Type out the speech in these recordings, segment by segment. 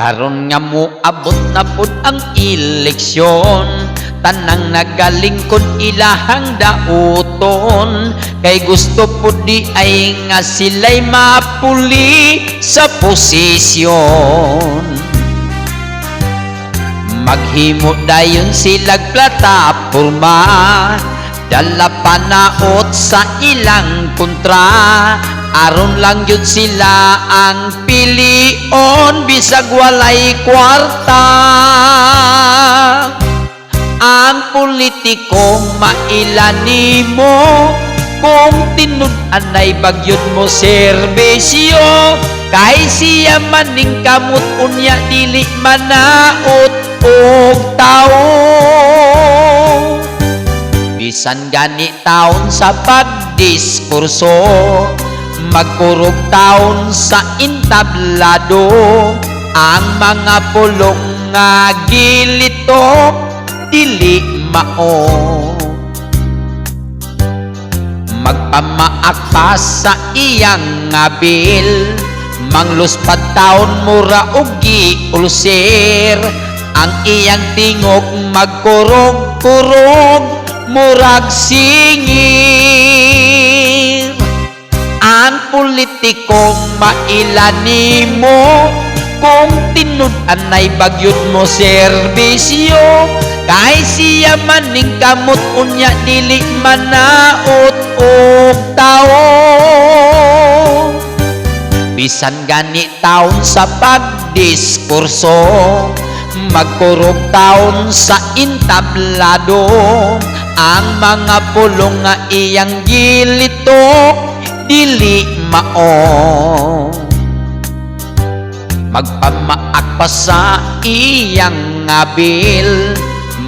Karon nga mo abot na pud ang eleksyon, tanang nagalingkod ilahang dauton, kay gusto pud di ay nga sila'y mapuli sa posisyon. Maghimo dayon silag plataporma, dala panaot sa ilang kontra, aron lang yun sila ang pilion bisag walay kwarta. Ang politikong mailani mo, kung tinud-an ay bagyod mo serbisyo, kay siya maning kamot unya dili manaot og tao. Bisan gani taon sa pagdiskurso, magkurog taon sa intablado, ang mga pulong nga gilito dili mao. Magpamaak pa sa iyang nga bil, mangluspad taon mura og giulser, ang iyang tingog magkurog-kurog murag singir. Ang politikong mailani mo, kung tinud-an ay bagyod mo serbisyo, kay siya maning kamot unya dili manaot og tao. Bisan gani taon sa pagdiskurso, magkurog taon sa intablado, ang mga pulong nga iyang gilito dili mao. Magpamaak pa sa iyang nga bil,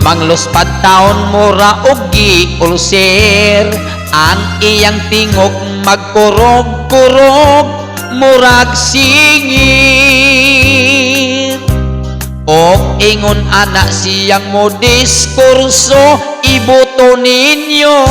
mangluspad taon mura og giulser, ang iyang tingog magkurog-kurog murag singir. Og ingon ana siyang mo diskurso, iboto ninyo.